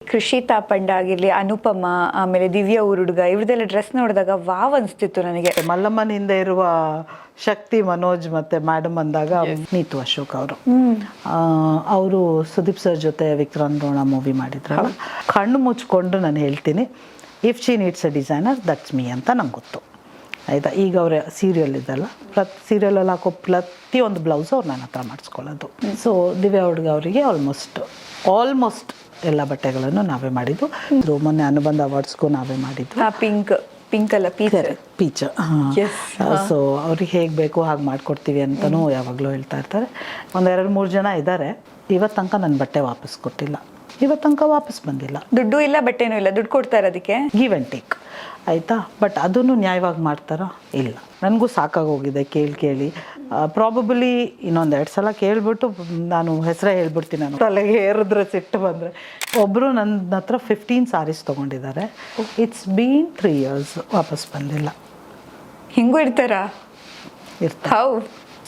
ಕೃಷಿ ತಾಪಂಡ ಆಗಿರಲಿ, ಅನುಪಮ, ಆಮೇಲೆ ದಿವ್ಯಾ ಹುಡುಗ ಇವ್ರದ್ದೆಲ್ಲ ಡ್ರೆಸ್ ನೋಡಿದಾಗ ವಾವ್ ಅನಿಸ್ತಿತ್ತು ನನಗೆ. ಮಲ್ಲಮ್ಮನಿಂದ ಇರುವ ಶಕ್ತಿ ಮನೋಜ್ ಮತ್ತೆ ಮೇಡಮ್ ಅಂದಾಗ ನೀತು ಅಶೋಕ್ ಅವರು ಸುದೀಪ್ ಸರ್ ಜೊತೆ ವಿಕ್ರಾಂತ್ ರೋಣ ಮೂವಿ ಮಾಡಿದ್ರಲ್ಲ, ಕಣ್ಣು ಮುಚ್ಕೊಂಡು ನಾನು ಹೇಳ್ತೀನಿ, if she needs a designer that's me ಅಂತ ನಂಗೆ ಗೊತ್ತು. ಆಯಿತಾ, ಈಗ ಅವರ ಸೀರಿಯಲ್ ಇದೆಲ್ಲ, ಸೀರಿಯಲಲ್ಲಿ ಹಾಕೋ ಪ್ರತಿಯೊಂದು ಬ್ಲೌಸು ಅವ್ರು ನನ್ನ ಹತ್ರ ಮಾಡಿಸ್ಕೊಳ್ಳೋದು. ಸೊ ದಿವ್ಯಾ ಹುಡುಗ ಅವರಿಗೆ ಆಲ್ಮೋಸ್ಟ್ ಎಲ್ಲ ಬಟ್ಟೆಗಳನ್ನು ನಾವೇ ಮಾಡಿದ್ದು. ಮೊನ್ನೆ ಅನುಬಂಧ ಅವಾರ್ಡ್ಸ್ಗೂ ನಾವೇ ಮಾಡಿದ್ದು. ಪಿಂಕ್ ಅಲ್ಲ, ಪೀಚ್. ಸೊ ಅವ್ರಿಗೆ ಹೇಗೆ ಬೇಕು ಹಾಗೆ ಮಾಡಿಕೊಡ್ತೀವಿ ಅಂತಲೂ ಯಾವಾಗಲೂ ಹೇಳ್ತಾ ಇರ್ತಾರೆ. 2-3 ಜನ ಇದ್ದಾರೆ, ಇವತ್ತು ತನಕ ನನ್ನ ಬಟ್ಟೆ ವಾಪಸ್ ಕೊಟ್ಟಿಲ್ಲ, ಇವತ್ತು ತನಕ ವಾಪಸ್ ಬಂದಿಲ್ಲ. ದುಡ್ಡು ಇಲ್ಲ, ಬಟ್ಟೆನೂ ಇಲ್ಲ, ದುಡ್ಡು ಕೊಡ್ತಾರೆ ಅದಕ್ಕೆ, ಗಿವ್ ಆ್ಯಂಡ್ ಟೇಕ್. ಆಯಿತಾ, ಬಟ್ ಅದನ್ನು ನ್ಯಾಯವಾಗಿ ಮಾಡ್ತಾರಾ? ಇಲ್ಲ. ನನಗೂ ಸಾಕಾಗೋಗಿದೆ ಕೇಳಿ. ಪ್ರಾಬಬಲಿ ಇನ್ನೊಂದು 2 ಸಲ ಕೇಳಿಬಿಟ್ಟು ನಾನು ಹೆಸರೇ ಹೇಳ್ಬಿಡ್ತೀನಿ. ನಾನು ತಲೆಗೆ ಏರಿದ್ರೆ ಸಿಟ್ಟು ಬಂದರೆ, ಒಬ್ಬರು ನನ್ನ ಹತ್ರ 15 ಸಾರೀಸ್ ತೊಗೊಂಡಿದ್ದಾರೆ. ಇಟ್ಸ್ ಬೀನ್ 3 years, ವಾಪಸ್ ಬಂದಿಲ್ಲ. ಹಿಂಗೂ ಇರ್ತಾರಾ? ಹೌ.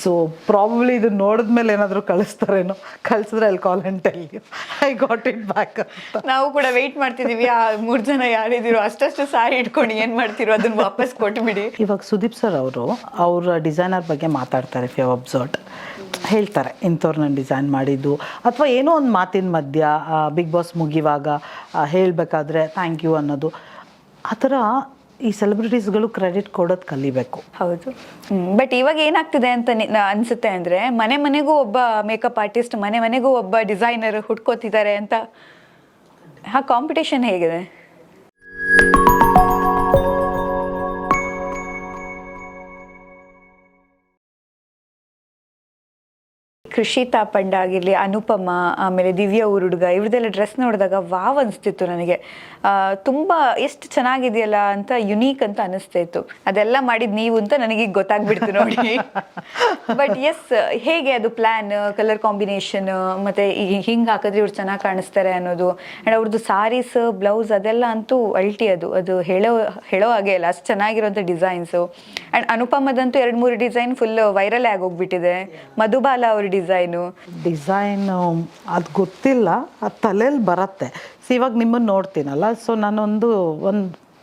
ಸೊ ಪ್ರಾಬಬ್ಲಿ ಇದು ನೋಡಿದ್ಮೇಲೆ ಏನಾದರೂ ಕಳಿಸ್ತಾರೇನೋ, ಕಳಿಸಿದ್ರೆ ಅಲ್ಲಿ call and tell you I got it back ಅಂತ. ನಾವು ಕೂಡ ವೆಯ್ಟ್ ಮಾಡ್ತಿದ್ದೀವಿ. ಆ 3 ಜನ ಯಾರಿದ್ದೀರೋ ಅಷ್ಟು ಸಾರಿ ಇಟ್ಕೊಂಡು ಏನು ಮಾಡ್ತಿರೋ ಅದನ್ನು ವಾಪಸ್ ಕೊಟ್ಬಿಡಿ. ಇವಾಗ ಸುದೀಪ್ ಸರ್ ಅವರ ಡಿಸೈನರ್ ಬಗ್ಗೆ ಮಾತಾಡ್ತಾರೆ. ಇಫ್ ಯು ಅಬ್ಸರ್ವ್ಡ್, ಹೇಳ್ತಾರೆ ಇಂಥವ್ರು ನಾನು ಡಿಸೈನ್ ಮಾಡಿದ್ದು, ಅಥವಾ ಏನೋ ಒಂದು ಮಾತಿನ ಮಧ್ಯ ಬಿಗ್ ಬಾಸ್ ಮುಗಿವಾಗ ಹೇಳಬೇಕಾದ್ರೆ ಥ್ಯಾಂಕ್ ಯು ಅನ್ನೋದು. ಆ ಥರ ಈ ಸೆಲೆಬ್ರಿಟೀಸ್ಗಳು ಕ್ರೆಡಿಟ್ ಕೊಡೋದು ಕಲಿಬೇಕು. ಹೌದು. ಬಟ್ ಇವಾಗ ಏನಾಗ್ತಿದೆ ಅಂತ ಅನಿಸುತ್ತೆ ಅಂದರೆ, ಮನೆಗೂ ಒಬ್ಬ ಮೇಕಪ್ ಆರ್ಟಿಸ್ಟ್, ಮನೆಗೂ ಒಬ್ಬ ಡಿಸೈನರ್ ಹುಡ್ಕೋತಿದ್ದಾರೆ ಅಂತ. ಆ ಕಾಂಪಿಟೇಷನ್ ಹೇಗಿದೆ? ಕೃಷಿ ತಾಪಂಡ ಆಗಿರಲಿ, ಅನುಪಮ, ಆಮೇಲೆ ದಿವ್ಯಾ ಹುಡುಗ ಇವ್ರದ್ದೆಲ್ಲ ಡ್ರೆಸ್ ನೋಡಿದಾಗ ವಾವ್ ಅನಿಸ್ತಿತ್ತು ನನಗೆ. ತುಂಬ ಎಷ್ಟು ಚೆನ್ನಾಗಿದೆಯಲ್ಲ ಅಂತ, ಯುನೀಕ್ ಅಂತ ಅನಿಸ್ತಾ ಇತ್ತು. ಅದೆಲ್ಲ ಮಾಡಿದ್ದು ನೀವು ಅಂತ ನನಗೀಗ ಗೊತ್ತಾಗ್ಬಿಡ್ತು ನೋಡಿ. ಬಟ್ ಎಸ್, ಹೇಗೆ ಅದು ಪ್ಲ್ಯಾನ್, ಕಲರ್ ಕಾಂಬಿನೇಷನ್, ಮತ್ತು ಹಿಂಗೆ ಹಾಕಿದ್ರೆ ಇವ್ರು ಚೆನ್ನಾಗಿ ಕಾಣಿಸ್ತಾರೆ ಅನ್ನೋದು, ಆ್ಯಂಡ್ ಅವ್ರದ್ದು ಸಾರೀಸ್, ಬ್ಲೌಸ್ ಅದೆಲ್ಲ ಅಂತೂ ಅಲ್ಟಿ. ಅದು ಹೇಳೋ ಹಾಗೆ ಇಲ್ಲ, ಅಷ್ಟು ಚೆನ್ನಾಗಿರೋಂಥ ಡಿಸೈನ್ಸು. ಆ್ಯಂಡ್ ಅನುಪಮದಂತೂ 2-3 ಡಿಸೈನ್ ಫುಲ್ ವೈರಲ್ಲೇ ಆಗೋಗ್ಬಿಟ್ಟಿದೆ. ಮಧುಬಾಲ ಅವ್ರ ಡಿಸೈನು ಅದು ಗೊತ್ತಿಲ್ಲ, ಅದು ತಲೆಯಲ್ಲಿ ಬರುತ್ತೆ. ಇವಾಗ ನಿಮ್ಮನ್ನು ನೋಡ್ತೀನಲ್ಲ, ಸೊ ನಾನೊಂದು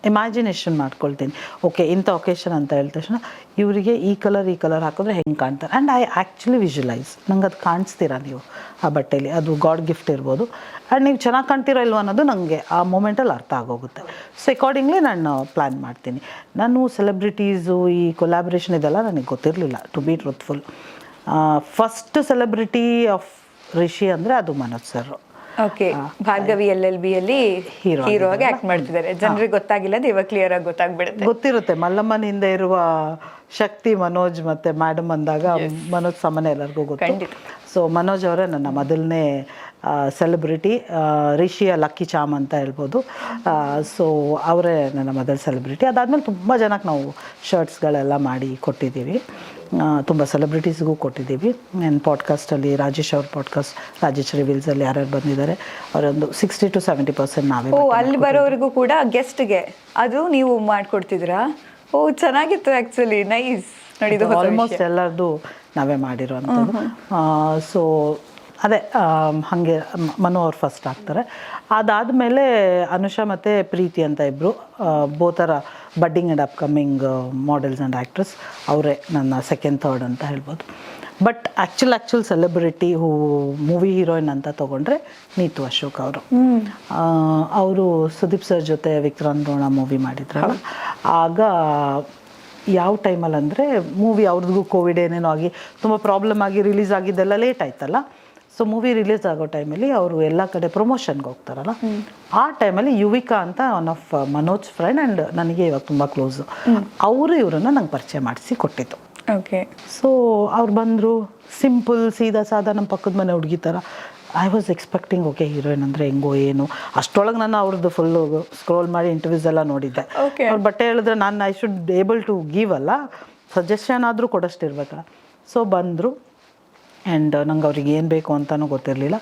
ಇಮ್ಯಾಜಿನೇಷನ್ ಮಾಡ್ಕೊಳ್ತೀನಿ. ಓಕೆ, ಇಂಥ ಒಕೇಶನ್ ಅಂತ ಹೇಳಿದ ತಕ್ಷಣ ಇವರಿಗೆ ಈ ಕಲರ್ ಹಾಕಿದ್ರೆ ಹೆಂಗೆ ಕಾಣ್ತಾರೆ. ಆ್ಯಂಡ್ ಐ ಆ್ಯಕ್ಚುಲಿ ವಿಜುವಲೈಸ್, ನಂಗೆ ಅದು ಕಾಣಿಸ್ತೀರಾ ನೀವು ಆ ಬಟ್ಟೆಲಿ, ಅದು ಗಾಡ್ ಗಿಫ್ಟ್ ಇರ್ಬೋದು. ಆ್ಯಂಡ್ ನೀವು ಚೆನ್ನಾಗಿ ಕಾಣ್ತೀರೋ ಇಲ್ವೋ ಅನ್ನೋದು ನನಗೆ ಆ ಮೂಮೆಂಟಲ್ಲಿ ಅರ್ಥ ಆಗೋಗುತ್ತೆ. ಸೊ ಅಕಾರ್ಡಿಂಗ್ಲಿ ನಾನು ಪ್ಲ್ಯಾನ್ ಮಾಡ್ತೀನಿ. ನಾನು ಸೆಲೆಬ್ರಿಟೀಸು, ಈ ಕೊಲ್ಯಾಬ್ರೇಷನ್ ಇದೆಲ್ಲ ನನಗೆ ಗೊತ್ತಿರಲಿಲ್ಲ, to be truthful. First celebrity of Rishi ಅಂದರೆ ಅದು Manoj sir. Okay, Bhargavi LLB ಅಲ್ಲಿ ಹೀರೋ ಆಗಿ ಆಕ್ಟ್ ಮಾಡ್ತಿದ್ದಾರೆ. ಜನರಿಗೆ ಗೊತ್ತಾಗಿಲ್ಲ, ಇವಾಗ ಕ್ಲಿಯರ್ ಆಗಿ ಗೊತ್ತಿರುತ್ತೆ. ಮಲ್ಲಮ್ಮನಿಂದ ಇರುವ ಶಕ್ತಿ ಮನೋಜ್ ಮತ್ತೆ ಮೇಡಮ್ ಅಂದಾಗ ಮನೋಜ್ ಸಾಮಾನ್ಯ ಎಲ್ಲರಿಗೂ ಗೊತ್ತು. ಸೊ ಮನೋಜ್ ಅವರೇ ನನ್ನ ಮೊದಲನೇ ಸೆಲೆಬ್ರಿಟಿ, ರಿಷಿಯ ಲಕ್ಕಿ ಚಾಮ್ ಅಂತ ಹೇಳ್ಬೋದು. ಸೊ ಅವರೇ ನನ್ನ ಮೊದಲ ಸೆಲೆಬ್ರಿಟಿ. ಅದಾದಮೇಲೆ ತುಂಬ ಜನಕ್ಕೆ ನಾವು ಶರ್ಟ್ಸ್ಗಳೆಲ್ಲ ಮಾಡಿ ಕೊಟ್ಟಿದ್ದೀವಿ, ತುಂಬ ಸೆಲೆಬ್ರಿಟೀಸ್ಗೂ ಕೊಟ್ಟಿದ್ದೀವಿ. ನನ್ನ ಪಾಡ್ಕಾಸ್ಟಲ್ಲಿ ರಾಜೇಶ್ ಅವ್ರ ಪಾಡ್ಕಾಸ್ಟ್ ರಾಜೇಶ್ ರಿವೀಲ್ಸಲ್ಲಿ ಯಾರ್ಯಾರು ಬಂದಿದ್ದಾರೆ ಅವರೊಂದು 60 to 70% ನಾವೇ. ಅಲ್ಲಿ ಬರೋರಿಗೂ ಕೂಡ ಗೆಸ್ಟ್ಗೆ ಅದು ನೀವು ಮಾಡಿಕೊಡ್ತಿದ್ರಾ? ಓ, ಚೆನ್ನಾಗಿತ್ತು ಆ್ಯಕ್ಚುಲಿ, ನೈಸ್. ನೋಡಿದ್ದು ಆಲ್ಮೋಸ್ಟ್ ಎಲ್ಲರದು ನಾವೇ ಮಾಡಿರೋವಂಥದ್ದು. ಸೊ ಅದೇ ಹಾಗೆ ಮನು ಅವ್ರು ಫಸ್ಟ್ ಆಗ್ತಾರೆ. ಅದಾದಮೇಲೆ ಅನುಷಾ ಮತ್ತು ಪ್ರೀತಿ ಅಂತ ಇಬ್ಬರು, both are budding and upcoming models and actress, ಅವರೇ ನನ್ನ ಸೆಕೆಂಡ್ ಥರ್ಡ್ ಅಂತ ಹೇಳ್ಬೋದು. But actual celebrity movie heroine ಅಂತ ತೊಗೊಂಡ್ರೆ ನೀತು ಅಶೋಕ್ ಅವರು ಸುದೀಪ್ ಸರ್ ಜೊತೆ ವಿಕ್ರಾಂತ್ ರೋಣ ಮೂವಿ ಮಾಡಿದ್ರಲ್ಲ, ಆಗ ಯಾವ ಟೈಮಲ್ಲಿ ಅಂದರೆ ಮೂವಿ ಅವ್ರದ್ದು ಕೋವಿಡ್ ಏನೇನೋ ಆಗಿ ತುಂಬ ಪ್ರಾಬ್ಲಮ್ ಆಗಿ ರಿಲೀಸ್ ಆಗಿದ್ದೆಲ್ಲ ಲೇಟ್ ಆಯ್ತಲ್ಲ. ಸೊ ಮೂವಿ ರಿಲೀಸ್ ಆಗೋ ಟೈಮಲ್ಲಿ ಅವರು ಎಲ್ಲ ಕಡೆ ಪ್ರಮೋಷನ್ಗೆ ಹೋಗ್ತಾರಲ್ಲ, ಆ ಟೈಮಲ್ಲಿ ಯುವಿಕಾ ಅಂತ one of Manoj friend and ನನಗೆ ಇವಾಗ ತುಂಬ ಕ್ಲೋಸು, ಇವರನ್ನು ನಂಗೆ ಪರಿಚಯ ಮಾಡಿಸಿ ಕೊಟ್ಟಿತ್ತು. ಓಕೆ. ಸೊ ಅವ್ರು ಬಂದರು, ಸಿಂಪಲ್ ಸೀದಾ ಸಾದಾ ನಮ್ಮ ಪಕ್ಕದ ಮನೆ ಹುಡುಗಿ ಥರ. I was expecting okay heroine ಅಂದರೆ ಹೆಂಗೋ ಏನು, ಅಷ್ಟರೊಳಗೆ ನಾನು ಅವ್ರದ್ದು ಫುಲ್ಲು ಸ್ಕ್ರೋಲ್ ಮಾಡಿ ಇಂಟರ್ವ್ಯೂಸ್ ಎಲ್ಲ ನೋಡಿದ್ದೆ. ಅವ್ರ ಬಟ್ಟೆ ಹೇಳಿದ್ರೆ ನಾನು I should able to give ಅಲ್ಲ, ಸಜೆಷನ್ ಆದರೂ ಕೊಡೋಷ್ಟಿರ್ಬೇಕಲ್ಲ. ಸೊ ಬಂದರು, ಆ್ಯಂಡ್ ನಂಗೆ ಅವ್ರಿಗೆ ಏನು ಬೇಕು ಅಂತಲೂ ಗೊತ್ತಿರಲಿಲ್ಲ.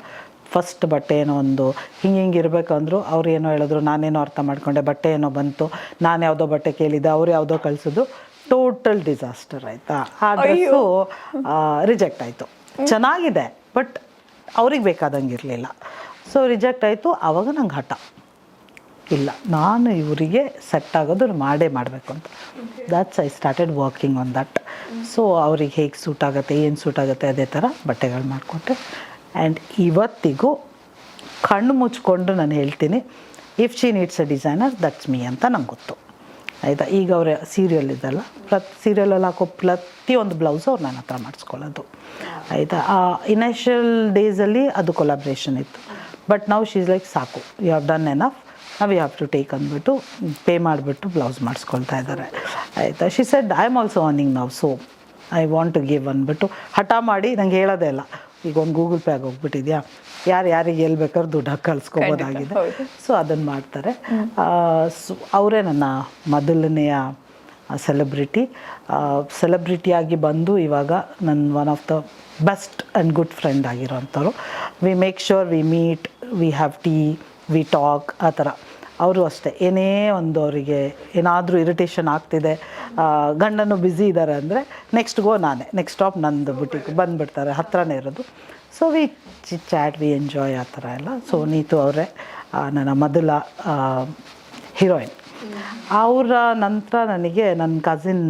ಫಸ್ಟ್ ಬಟ್ಟೆ ಏನೋ ಒಂದು ಹಿಂಗೆ ಇರಬೇಕಂದ್ರು, ಅವ್ರು ಏನೋ ಹೇಳಿದ್ರು, ನಾನೇನೋ ಅರ್ಥ ಮಾಡ್ಕೊಂಡೆ, ಬಟ್ಟೆ ಏನೋ ಬಂತು, ನಾನು ಯಾವುದೋ ಬಟ್ಟೆ ಕೇಳಿದ್ದೆ, ಅವ್ರು ಯಾವುದೋ ಕಳಿಸಿದ್ರು, ಟೋಟಲ್ ಡಿಸಾಸ್ಟರ್ ಆಯಿತಾ. ಆ ಡ್ರೆಸ್ಸು ರಿಜೆಕ್ಟ್ ಆಯಿತು. ಚೆನ್ನಾಗಿದೆ, ಬಟ್ ಅವ್ರಿಗೆ ಬೇಕಾದಂಗೆ ಇರಲಿಲ್ಲ. ಸೊ ರಿಜೆಕ್ಟ್ ಆಯಿತು. ಆವಾಗ ನಂಗೆ ಹಠ, ಇಲ್ಲ ನಾನು ಇವರಿಗೆ ಸೆಟ್ ಆಗೋದು ಮಾಡೇ ಮಾಡಬೇಕು ಅಂತ. That's I started working on that. So ಅವ್ರಿಗೆ ಹೇಗೆ ಸೂಟ್ ಆಗುತ್ತೆ, ಏನು ಸೂಟ್ ಆಗುತ್ತೆ ಅದೇ ಥರ ಬಟ್ಟೆಗಳು ಮಾಡಿಕೊಟ್ಟೆ. ಆ್ಯಂಡ್ ಇವತ್ತಿಗೂ ಕಣ್ಣು ಮುಚ್ಕೊಂಡು ನಾನು ಹೇಳ್ತೀನಿ, if she needs A designer that's me ಅಂತ ನಂಗೆ ಗೊತ್ತು, ಆಯಿತಾ. ಈಗ ಅವರ ಸೀರಿಯಲ್ ಇದೆಲ್ಲ, ಸೀರಿಯಲಲ್ಲಿ ಹಾಕೋ ಪ್ರತಿಯೊಂದು ಬ್ಲೌಸು ಅವ್ರು ನನ್ನ ಹತ್ರ ಮಾಡಿಸ್ಕೊಳ್ಳೋದು, ಆಯಿತಾ. ಇನಿಷಿಯಲ್ ಡೇಸಲ್ಲಿ ಅದು ಕೊಲಾಬ್ರೇಷನ್ ಇತ್ತು. ಬಟ್ ನಾವು ಶೀಸ್ ಲೈಕ್ ಸಾಕು, ಯು ಹ್ಯಾವ್ ಡನ್ ಎನಫ್, ನಾವು ಯು ಹ್ಯಾವ್ ಟು ಟೇಕ್ ಅಂದ್ಬಿಟ್ಟು ಪೇ ಮಾಡಿಬಿಟ್ಟು ಬ್ಲೌಸ್ ಮಾಡಿಸ್ಕೊಳ್ತಾ ಇದ್ದಾರೆ, ಆಯಿತಾ. She said I am also earning ನಾವು, so I want to give ಅಂದ್ಬಿಟ್ಟು ಹಠ ಮಾಡಿ ನಂಗೆ ಹೇಳೋದೇ ಇಲ್ಲ. ಈಗ ಒಂದು ಗೂಗಲ್ ಪೇ ಆಗಿ ಹೋಗ್ಬಿಟ್ಟಿದ್ಯಾ, ಯಾರಿಗೆ ಎಲ್ಲಿ ಬೇಕಾದ್ರೂ ದುಡ್ಡು ಹಾಕಿ ಕಳಿಸ್ಕೊಬೋದಾಗಿದೆ. ಸೊ ಅದನ್ನು ಮಾಡ್ತಾರೆ. ಸೊ ಅವರೇ ನನ್ನ ಮೊದಲನೆಯ ಸೆಲೆಬ್ರಿಟಿಯಾಗಿ ಬಂದು ಇವಾಗ ನನ್ನ one of the best and good friend ಆಗಿರೋಂಥವ್ರು. We make sure we meet, we have tea, we talk, ಆ ಥರ. ಅವರು ಅಷ್ಟೇ, ಏನೇ ಒಂದು ಅವರಿಗೆ ಏನಾದರೂ ಇರಿಟೇಷನ್ ಆಗ್ತಿದೆ, ಗಂಡನು ಬ್ಯುಸಿ ಇದ್ದಾರೆ ಅಂದರೆ ನೆಕ್ಸ್ಟ್ ಸ್ಟಾಪ್ ನಂದು ಬುಟಿಕ್ ಬಂದುಬಿಡ್ತಾರೆ, ಹತ್ರನೇ ಇರೋದು. So we chat, we enjoy, ಆ ಥರ ಎಲ್ಲ. ಸೊ ನೀತು ಅವರೇ ನನ್ನ ಮೊದಲ ಹೀರೋಯಿನ್. ಅವರ ನಂತರ ನನಗೆ ನನ್ನ ಕಸಿನ್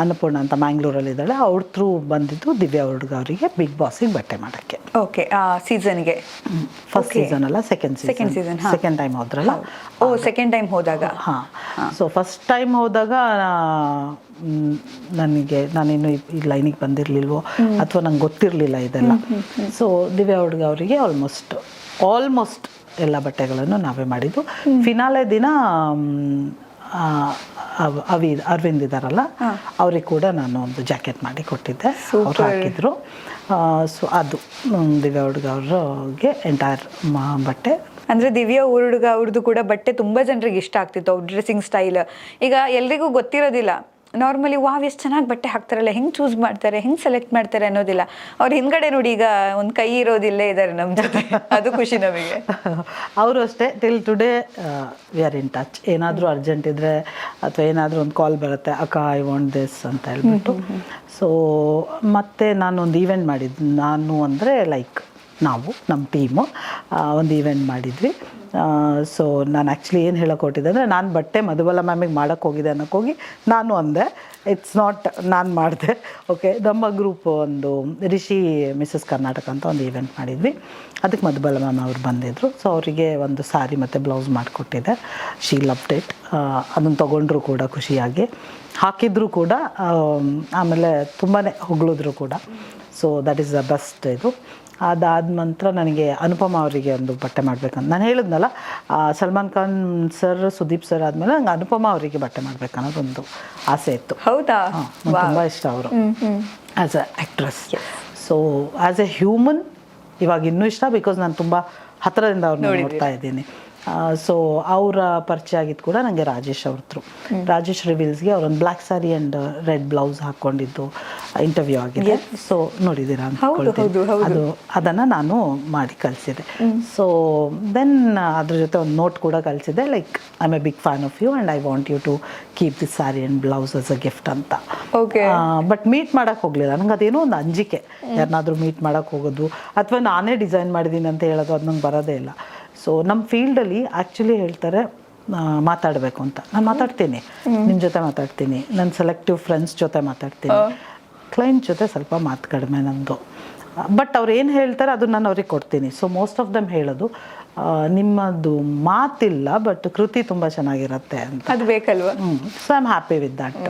ಅನ್ನಪೂರ್ಣ ಅಂತ ಮ್ಯಾಂಗ್ಳೂರಲ್ಲಿದ್ದಾಳೆ, ಅವ್ರ ಥ್ರೂ ಬಂದಿದ್ದು ದಿವ್ಯಾ ಹುಡುಗ ಅವರಿಗೆ ಬಿಗ್ ಬಾಸಿಗೆ ಬಟ್ಟೆ ಮಾಡೋಕ್ಕೆ. ಓಕೆ, ಸೀಸನ್ಗೆ ಫಸ್ಟ್ ಸೀಸನ್ ಅಲ್ಲ, ಸೆಕೆಂಡ್ ಸೀಸನ್, ಸೆಕೆಂಡ್ ಟೈಮ್ ಹೋದ್ರಲ್ಲ. ಸೆಕೆಂಡ್ ಟೈಮ್ ಹೋದಾಗ. ಹಾಂ. ಸೊ ಫಸ್ಟ್ ಟೈಮ್ ಹೋದಾಗ ನಾನಿನ್ನು ಈ ಲೈನಿಗೆ ಬಂದಿರಲಿಲ್ವೋ ಅಥವಾ ನಂಗೆ ಗೊತ್ತಿರಲಿಲ್ಲ ಇದೆಲ್ಲ. ಸೊ ದಿವ್ಯಾ ಹುಡುಗ ಅವರಿಗೆ ಆಲ್ಮೋಸ್ಟ್ ಎಲ್ಲ ಬಟ್ಟೆಗಳನ್ನು ನಾವೇ ಮಾಡಿದ್ದು. ಫಿನಾಲೆ ದಿನ ಅರವಿಂದ್ ಇದ್ದಾರಲ್ಲ, ಅವ್ರಿಗೆ ಕೂಡ ನಾನು ಒಂದು ಜಾಕೆಟ್ ಮಾಡಿ ಕೊಟ್ಟಿದ್ದೆ, ಅವ್ರು ಹಾಕಿದ್ರು. ಸೊ ಅದು ದಿವ್ಯಾ ಹುಡುಗ ಅವ್ರಿಗೆ ಎಂಟೈರ್ ಬಟ್ಟೆ. ಅಂದರೆ ದಿವ್ಯಾ ಹುಡುಗ ಅವ್ರದ್ದು ಕೂಡ ಬಟ್ಟೆ ತುಂಬ ಜನರಿಗೆ ಇಷ್ಟ ಆಗ್ತಿತ್ತು, ಅವ್ರ ಡ್ರೆಸ್ಸಿಂಗ್ ಸ್ಟೈಲ್. ಈಗ ಎಲ್ರಿಗೂ ಗೊತ್ತಿರೋದಿಲ್ಲ, ನಾರ್ಮಲಿ ವಾವ್ ಎಷ್ಟು ಚೆನ್ನಾಗಿ ಬಟ್ಟೆ ಹಾಕ್ತಾರಲ್ಲ, ಹೆಂಗೆ ಚೂಸ್ ಮಾಡ್ತಾರೆ, ಹೆಂಗೆ ಸೆಲೆಕ್ಟ್ ಮಾಡ್ತಾರೆ ಅನ್ನೋದಿಲ್ಲ. ಅವ್ರ ಹಿಂದ್ಗಡೆ ನೋಡಿ, ಈಗ ಒಂದು ಕೈ ಇರೋದಿಲ್ಲೇ ಇದ್ದಾರೆ ನಮ್ಮ ಜೊತೆ, ಅದು ಖುಷಿ ನಮಗೆ. ಅವರು ಅಷ್ಟೇ, till today we are in touch. ಏನಾದರೂ ಅರ್ಜೆಂಟ್ ಇದ್ದರೆ ಅಥವಾ ಏನಾದರೂ ಒಂದು ಕಾಲ್ ಬರುತ್ತೆ, ಅಕ್ಕ ಐ ವಾಂಟ್ ದಿಸ್ ಅಂತ ಹೇಳ್ಬಿಟ್ಟು. ಸೊ ಮತ್ತು ನಾನೊಂದು ಈವೆಂಟ್ ಮಾಡಿದ್ದು, ನಾನು ಅಂದರೆ ಲೈಕ್ ನಾವು ನಮ್ಮ ಟೀಮು ಒಂದು ಈವೆಂಟ್ ಮಾಡಿದ್ವಿ. ಸೊ ನಾನು ಆ್ಯಕ್ಚುಲಿ ಏನು ಹೇಳೋಕೆ ಹೊರಟಿದ್ದೆ ಅಂದರೆ, ನಾನು ಬಟ್ಟೆ ಮಧುಬಾಲ ಮ್ಯಾಮಿಗೆ ಮಾಡೋಕ್ಕೆ ಹೋಗಿದೆ ಅನ್ನೋಕ್ಕೋಗಿ ನಾನು ಅಂದೆ, ಇಟ್ಸ್ ನಾಟ್ ನಾನು ಮಾಡಿದೆ. ಓಕೆ, ನಮ್ಮ ಗ್ರೂಪ್ ಒಂದು ರಿಷಿ ಮಿಸಸ್ ಕರ್ನಾಟಕ ಅಂತ ಒಂದು ಈವೆಂಟ್ ಮಾಡಿದ್ವಿ, ಅದಕ್ಕೆ ಮಧುಬಾಲ ಮ್ಯಾಮ್ ಅವ್ರು ಬಂದಿದ್ದರು. ಸೊ ಅವರಿಗೆ ಒಂದು ಸಾರಿ ಮತ್ತು ಬ್ಲೌಸ್ ಮಾಡಿಕೊಟ್ಟಿದ್ದೆ. She loved it. ಅದನ್ನು ತೊಗೊಂಡ್ರು ಕೂಡ ಖುಷಿಯಾಗಿ, ಹಾಕಿದ್ರು ಕೂಡ, ಆಮೇಲೆ ತುಂಬಾ ಹೊಗಳಿದ್ರು ಕೂಡ. So that is the best. ಇದು ಅದಾದ ನಂತರ ನನಗೆ ಅನುಪಮ ಅವರಿಗೆ ಒಂದು ಬಟ್ಟೆ ಮಾಡಬೇಕಂತ ನಾನು ಹೇಳಿದ್ನಲ್ಲ, ಸಲ್ಮಾನ್ ಖಾನ್ ಸರ್, ಸುದೀಪ್ ಸರ್ ಆದಮೇಲೆ ನಂಗೆ ಅನುಪಮ ಅವರಿಗೆ ಬಟ್ಟೆ ಮಾಡಬೇಕನ್ನೋದೊಂದು ಆಸೆ ಇತ್ತು. ಹೌದಾ? ತುಂಬ ಇಷ್ಟ ಅವರು as a actress. So as A human ಇವಾಗ ಇನ್ನೂ ಇಷ್ಟ, ಬಿಕಾಸ್ ನಾನು ತುಂಬ ಹತ್ತಿರದಿಂದ ಅವ್ರನ್ನ ನೋಡ್ತಾ ಇದ್ದೀನಿ. ಸೊ ಅವರ ಪರಿಚಯ ಆಗಿದ್ದು ಕೂಡ ನನಗೆ ರಾಜೇಶ್ ಅವ್ರ ಥ್ರೂ. ರಾಜೇಶ್ ರಿವೀಲ್ಸ್ಗೆ ಅವರೊಂದು black sari and red blouse ಹಾಕ್ಕೊಂಡಿದ್ದು ಇಂಟರ್ವ್ಯೂ ಆಗಿದೆ. ಸೊ ನೋಡಿದ್ದೀರಾ ಅದು, ಅದನ್ನು ನಾನು ಮಾಡಿ ಕಳಿಸಿದೆ. ಸೊ ದೆನ್ ಅದ್ರ ಜೊತೆ ಒಂದು ನೋಟ್ ಕೂಡ ಕಳಿಸಿದೆ, like I am a big fan of you and I want you to keep this sari and blouse as a gift ಅಂತ. ಬಟ್ ಮೀಟ್ ಮಾಡೋಕ್ಕೆ ಹೋಗಲಿಲ್ಲ, ನಂಗೆ ಅದೇನೋ ಒಂದು ಅಂಜಿಕೆ, ಯಾರನ್ನಾದ್ರೂ ಮೀಟ್ ಮಾಡೋಕ್ಕೆ ಹೋಗೋದು ಅಥವಾ ನಾನೇ ಡಿಸೈನ್ ಮಾಡಿದ್ದೀನಿ ಅಂತ ಹೇಳೋದು, ಅದು ನಂಗೆ ಬರೋದೇ ಇಲ್ಲ. ಸೊ ನಮ್ಮ ಫೀಲ್ಡಲ್ಲಿ ಆ್ಯಕ್ಚುಲಿ ಹೇಳ್ತಾರೆ ಮಾತಾಡಬೇಕು ಅಂತ. ನಾನು ಮಾತಾಡ್ತೀನಿ, ನಿಮ್ಮ ಜೊತೆ ಮಾತಾಡ್ತೀನಿ, ನನ್ನ ಸೆಲೆಕ್ಟಿವ್ ಫ್ರೆಂಡ್ಸ್ ಜೊತೆ ಮಾತಾಡ್ತೀನಿ, ಕ್ಲೈಂಟ್ ಜೊತೆ ಸ್ವಲ್ಪ ಮಾತು ಕಡಿಮೆ ನಂದು. ಬಟ್ ಅವ್ರು ಏನು ಹೇಳ್ತಾರೆ ಅದು ನಾನು ಅವ್ರಿಗೆ ಕೊಡ್ತೀನಿ. ಸೊ ಮೋಸ್ಟ್ ಆಫ್ ದಮ್ ಹೇಳೋದು, ನಿಮ್ಮದು ಮಾತಿಲ್ಲ ಬಟ್ ಕೃತಿ ತುಂಬ ಚೆನ್ನಾಗಿರುತ್ತೆ ಅಂತ. ಅದು ಬೇಕಲ್ವಾ? So I am happy with that.